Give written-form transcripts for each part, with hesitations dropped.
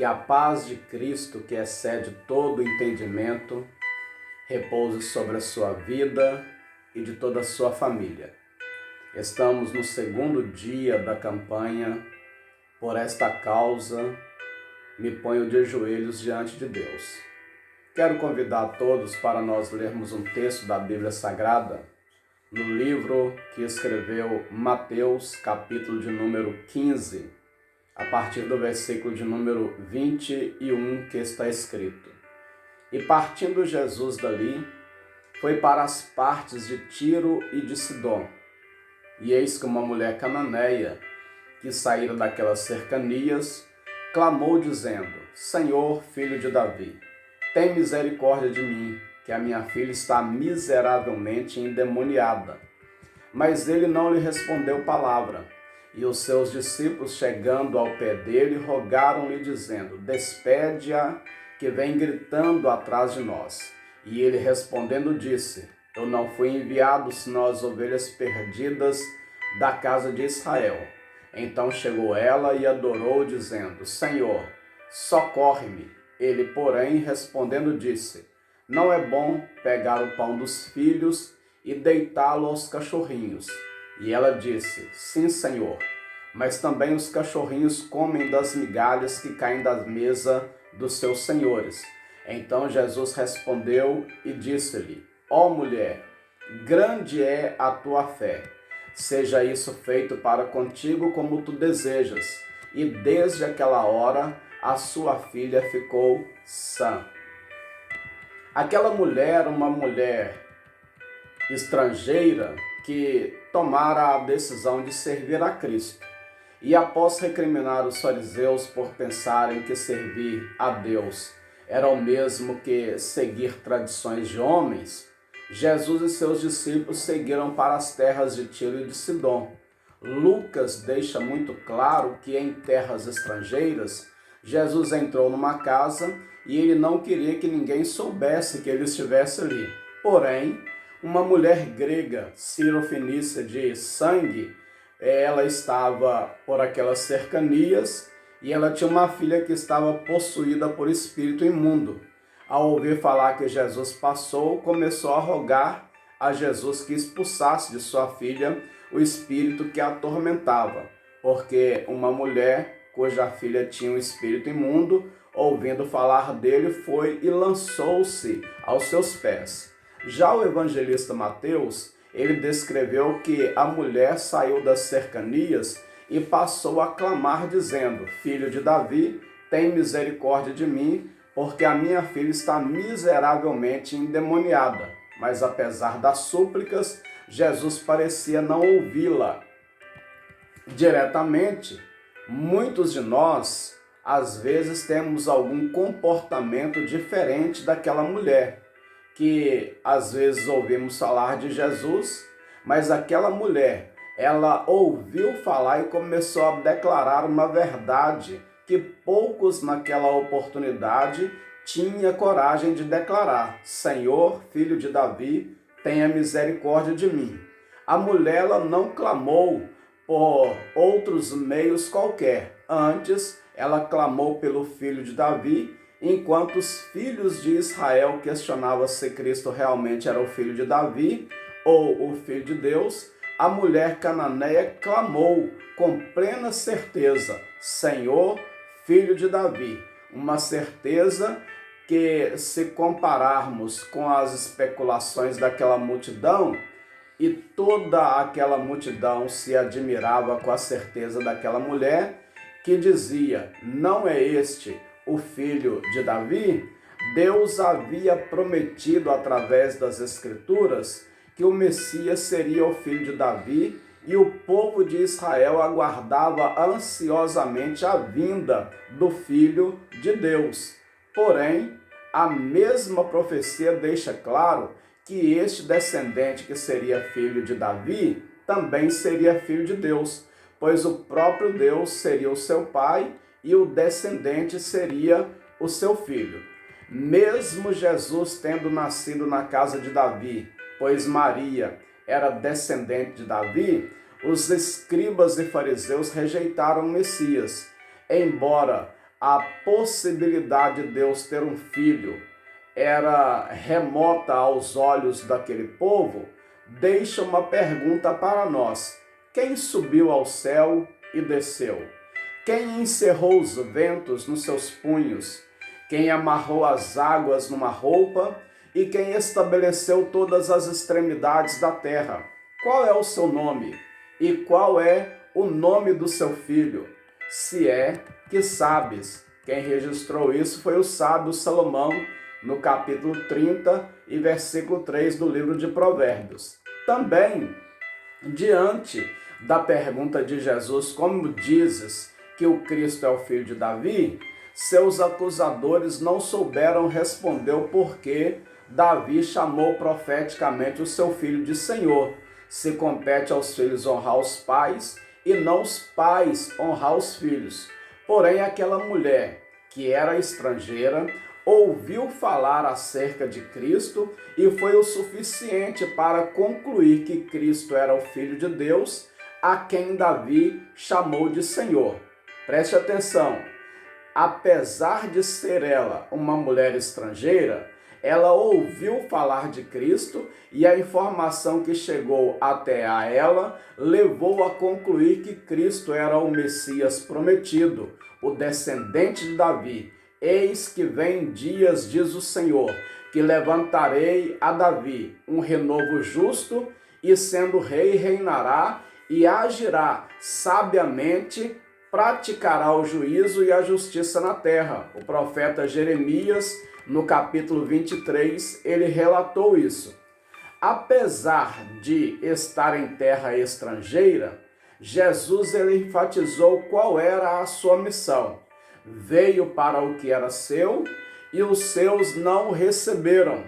Que a paz de Cristo, que excede todo entendimento, repouse sobre a sua vida e de toda a sua família. Estamos no segundo dia da campanha. Por esta causa, me ponho de joelhos diante de Deus. Quero convidar a todos para nós lermos um texto da Bíblia Sagrada, no livro que escreveu Mateus, capítulo de número 15, a partir do versículo de número 21, que está escrito: E partindo Jesus dali, foi para as partes de Tiro e de Sidom. E eis que uma mulher cananeia, que saíra daquelas cercanias, clamou dizendo: Senhor, filho de Davi, tem misericórdia de mim, que a minha filha está miseravelmente endemoniada. Mas ele não lhe respondeu palavra. E os seus discípulos, chegando ao pé dele, rogaram-lhe, dizendo: Despede-a, que vem gritando atrás de nós. E ele respondendo disse: Eu não fui enviado senão as ovelhas perdidas da casa de Israel. Então chegou ela e adorou, dizendo: Senhor, socorre-me. Ele, porém, respondendo disse: Não é bom pegar o pão dos filhos e deitá-lo aos cachorrinhos. E ela disse: Sim, Senhor, mas também os cachorrinhos comem das migalhas que caem da mesa dos seus senhores. Então Jesus respondeu e disse-lhe: Ó mulher, grande é a tua fé. Seja isso feito para contigo como tu desejas. E desde aquela hora a sua filha ficou sã. Aquela mulher, uma mulher estrangeira, que tomara a decisão de servir a Cristo. E após recriminar os fariseus por pensarem que servir a Deus era o mesmo que seguir tradições de homens, Jesus e seus discípulos seguiram para as terras de Tiro e de Sidom. Lucas deixa muito claro que em terras estrangeiras, Jesus entrou numa casa e ele não queria que ninguém soubesse que ele estivesse ali. Porém, uma mulher grega, cirofenícia de sangue, ela estava por aquelas cercanias e ela tinha uma filha que estava possuída por espírito imundo. Ao ouvir falar que Jesus passou, começou a rogar a Jesus que expulsasse de sua filha o espírito que a atormentava, porque uma mulher cuja filha tinha um espírito imundo, ouvindo falar dele, foi e lançou-se aos seus pés. Já o evangelista Mateus, ele descreveu que a mulher saiu das cercanias e passou a clamar dizendo: Filho de Davi, tem misericórdia de mim, porque a minha filha está miseravelmente endemoniada. Mas apesar das súplicas, Jesus parecia não ouvi-la diretamente. Muitos de nós, às vezes, temos algum comportamento diferente daquela mulher, que às vezes ouvimos falar de Jesus, mas aquela mulher, ela ouviu falar e começou a declarar uma verdade que poucos naquela oportunidade tinham coragem de declarar: Senhor, filho de Davi, tenha misericórdia de mim. A mulher, ela não clamou por outros meios qualquer. Antes, ela clamou pelo filho de Davi, enquanto os filhos de Israel questionavam se Cristo realmente era o filho de Davi ou o filho de Deus. A mulher cananeia clamou com plena certeza: Senhor, filho de Davi. Uma certeza que, se compararmos com as especulações daquela multidão, e toda aquela multidão se admirava com a certeza daquela mulher, que dizia: não é este o filho de Davi? Deus havia prometido através das Escrituras que o Messias seria o filho de Davi, e o povo de Israel aguardava ansiosamente a vinda do Filho de Deus. Porém, a mesma profecia deixa claro que este descendente, que seria filho de Davi, também seria filho de Deus, pois o próprio Deus seria o seu pai e o descendente seria o seu filho. Mesmo Jesus tendo nascido na casa de Davi, pois Maria era descendente de Davi, os escribas e fariseus rejeitaram o Messias, embora a possibilidade de Deus ter um filho era remota aos olhos daquele povo, deixa uma pergunta para nós: quem subiu ao céu e desceu? Quem encerrou os ventos nos seus punhos? Quem amarrou as águas numa roupa? E quem estabeleceu todas as extremidades da terra? Qual é o seu nome? E qual é o nome do seu filho? Se é que sabes. Quem registrou isso foi o sábio Salomão, no capítulo 30 e versículo 3 do livro de Provérbios. Também, diante da pergunta de Jesus, como dizes que o Cristo é o filho de Davi, seus acusadores não souberam responder o porquê Davi chamou profeticamente o seu filho de Senhor. Se compete aos filhos honrar os pais e não os pais honrar os filhos. Porém, aquela mulher que era estrangeira ouviu falar acerca de Cristo e foi o suficiente para concluir que Cristo era o Filho de Deus, a quem Davi chamou de Senhor. Preste atenção, apesar de ser ela uma mulher estrangeira, ela ouviu falar de Cristo e a informação que chegou até a ela levou a concluir que Cristo era o Messias prometido, o descendente de Davi. Eis que vem dias, diz o Senhor, que levantarei a Davi um renovo justo, e sendo rei reinará e agirá sabiamente, praticará o juízo e a justiça na terra. O profeta Jeremias, no capítulo 23, ele relatou isso. Apesar de estar em terra estrangeira, Jesus ele enfatizou qual era a sua missão. Veio para o que era seu e os seus não o receberam.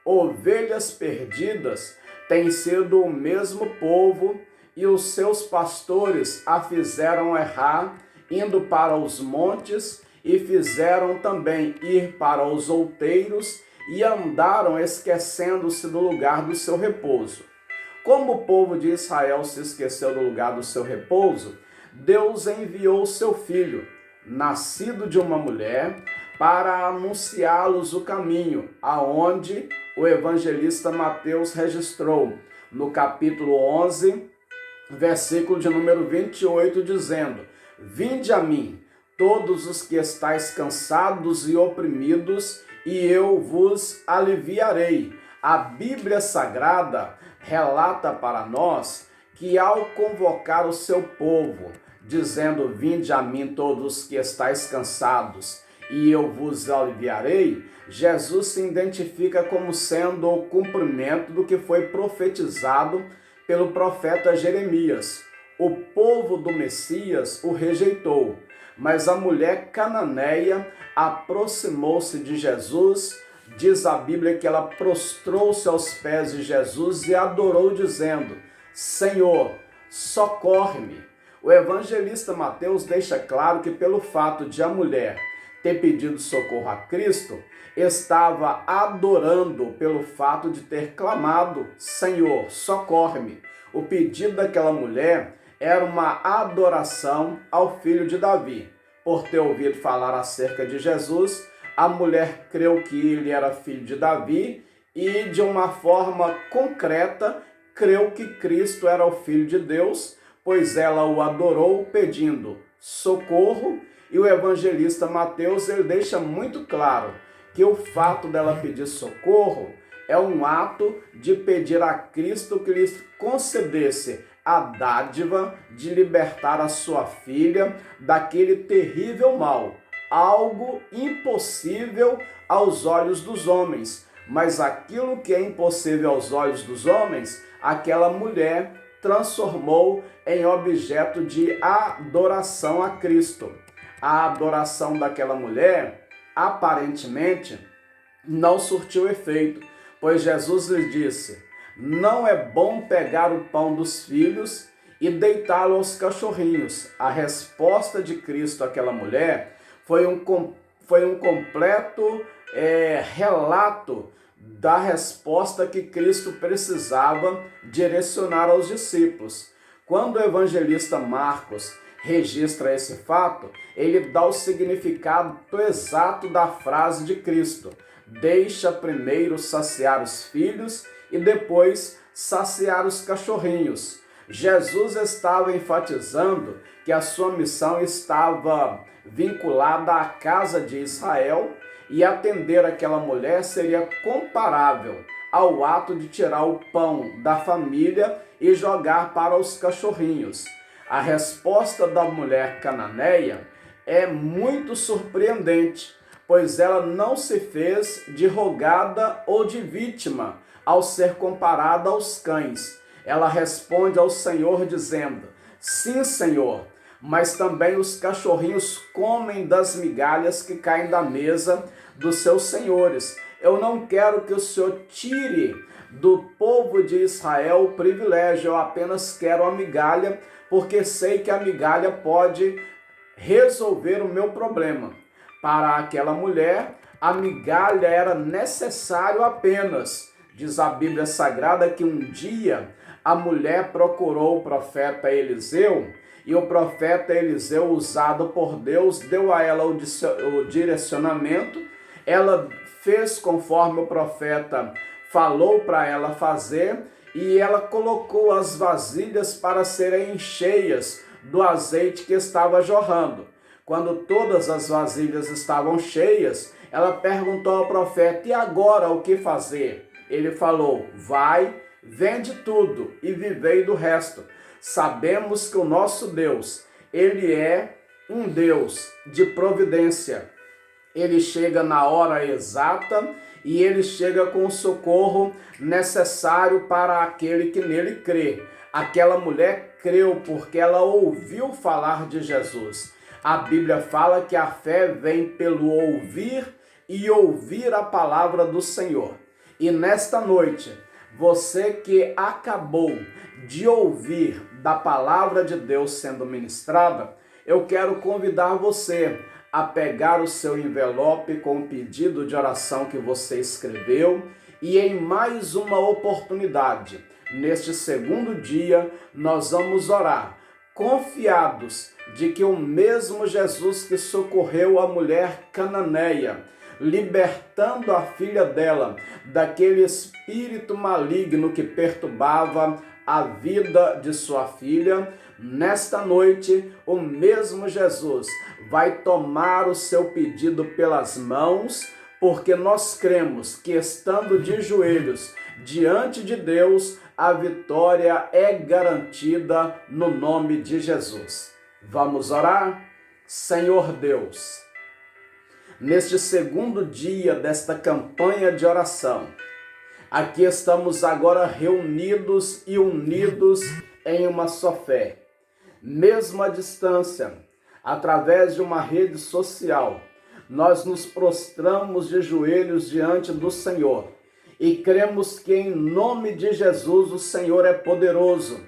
Ovelhas perdidas têm sido o mesmo povo e os seus pastores a fizeram errar, indo para os montes, e fizeram também ir para os outeiros e andaram esquecendo-se do lugar do seu repouso. Como o povo de Israel se esqueceu do lugar do seu repouso, Deus enviou o seu filho, nascido de uma mulher, para anunciá-los o caminho, aonde o evangelista Mateus registrou, no capítulo 11, versículo de número 28, dizendo: Vinde a mim, todos os que estáis cansados e oprimidos, e eu vos aliviarei. A Bíblia Sagrada relata para nós que ao convocar o seu povo, dizendo: Vinde a mim todos os que estáis cansados, e eu vos aliviarei, Jesus se identifica como sendo o cumprimento do que foi profetizado pelo profeta Jeremias. O povo do Messias o rejeitou, mas a mulher cananeia aproximou-se de Jesus. Diz a Bíblia que ela prostrou-se aos pés de Jesus e adorou, dizendo: Senhor, socorre-me. O evangelista Mateus deixa claro que pelo fato de a mulher ter pedido socorro a Cristo, estava adorando pelo fato de ter clamado: Senhor, socorre-me. O pedido daquela mulher era uma adoração ao filho de Davi. Por ter ouvido falar acerca de Jesus, a mulher creu que ele era filho de Davi e, de uma forma concreta, creu que Cristo era o Filho de Deus, pois ela o adorou pedindo socorro. E o evangelista Mateus ele deixa muito claro que o fato dela pedir socorro é um ato de pedir a Cristo que lhe concedesse a dádiva de libertar a sua filha daquele terrível mal, algo impossível aos olhos dos homens. Mas aquilo que é impossível aos olhos dos homens, aquela mulher transformou em objeto de adoração a Cristo. A adoração daquela mulher, aparentemente, não surtiu efeito, pois Jesus lhe disse: não é bom pegar o pão dos filhos e deitá-lo aos cachorrinhos. A resposta de Cristo àquela mulher foi um completo relato da resposta que Cristo precisava direcionar aos discípulos. Quando o evangelista Marcos registra esse fato, ele dá o significado exato da frase de Cristo: deixa primeiro saciar os filhos e depois saciar os cachorrinhos. Jesus estava enfatizando que a sua missão estava vinculada à casa de Israel e atender aquela mulher seria comparável ao ato de tirar o pão da família e jogar para os cachorrinhos. A resposta da mulher cananeia é muito surpreendente, pois ela não se fez de rogada ou de vítima ao ser comparada aos cães. Ela responde ao Senhor dizendo: sim, Senhor, mas também os cachorrinhos comem das migalhas que caem da mesa dos seus senhores. Eu não quero que o Senhor tire do povo de Israel o privilégio, eu apenas quero a migalha, porque sei que a migalha pode resolver o meu problema. Para aquela mulher, a migalha era necessário apenas. Diz a Bíblia Sagrada que um dia a mulher procurou o profeta Eliseu, e o profeta Eliseu, usado por Deus, deu a ela o direcionamento. Ela fez conforme o profeta falou para ela fazer, e ela colocou as vasilhas para serem cheias do azeite que estava jorrando. Quando todas as vasilhas estavam cheias, ela perguntou ao profeta: e agora o que fazer? Ele falou: vai, vende tudo e vivei do resto. Sabemos que o nosso Deus, ele é um Deus de providência. Ele chega na hora exata e ele chega com o socorro necessário para aquele que nele crê. Aquela mulher creu porque ela ouviu falar de Jesus. A Bíblia fala que a fé vem pelo ouvir e ouvir a palavra do Senhor. E nesta noite, você que acabou de ouvir da palavra de Deus sendo ministrada, eu quero convidar você a pegar o seu envelope com o pedido de oração que você escreveu e em mais uma oportunidade, neste segundo dia, nós vamos orar, confiados de que o mesmo Jesus que socorreu a mulher cananeia, libertando a filha dela daquele espírito maligno que perturbava a vida de sua filha, nesta noite o mesmo Jesus vai tomar o seu pedido pelas mãos, porque nós cremos que estando de joelhos diante de Deus, a vitória é garantida no nome de Jesus. Vamos orar? Senhor Deus, neste segundo dia desta campanha de oração, aqui estamos agora reunidos e unidos em uma só fé. Mesmo à distância, através de uma rede social, nós nos prostramos de joelhos diante do Senhor e cremos que em nome de Jesus o Senhor é poderoso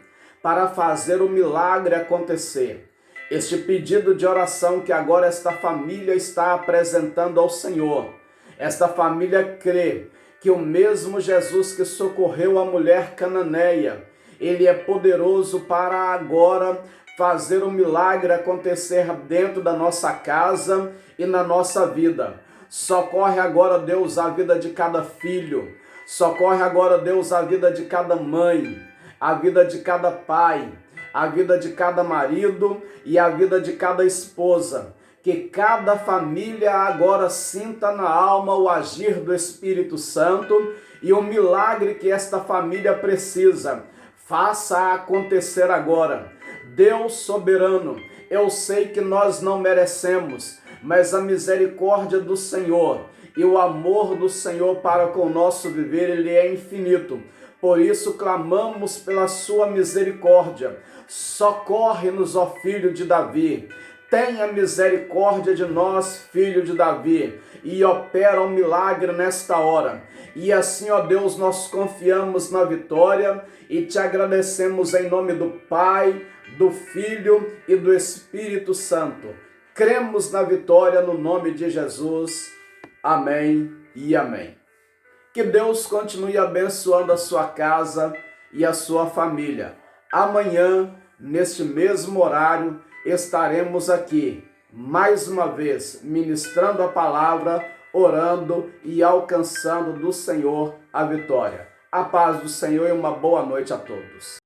para fazer o milagre acontecer. Este pedido de oração que agora esta família está apresentando ao Senhor, esta família crê que o mesmo Jesus que socorreu a mulher cananeia, ele é poderoso para agora fazer o milagre acontecer dentro da nossa casa e na nossa vida. Socorre agora, Deus, a vida de cada filho. Socorre agora, Deus, a vida de cada mãe, a vida de cada pai, a vida de cada marido e a vida de cada esposa. Que cada família agora sinta na alma o agir do Espírito Santo e o milagre que esta família precisa. Faça acontecer agora. Deus soberano, eu sei que nós não merecemos, mas a misericórdia do Senhor e o amor do Senhor para com o nosso viver, ele é infinito. Por isso clamamos pela sua misericórdia. Socorre-nos, ó Filho de Davi. Tenha misericórdia de nós, filho de Davi, e opera um milagre nesta hora. E assim, ó Deus, nós confiamos na vitória e te agradecemos em nome do Pai, do Filho e do Espírito Santo. Cremos na vitória no nome de Jesus. Amém e amém. Que Deus continue abençoando a sua casa e a sua família. Amanhã, neste mesmo horário, estaremos aqui mais uma vez ministrando a palavra, orando e alcançando do Senhor a vitória. A paz do Senhor e uma boa noite a todos.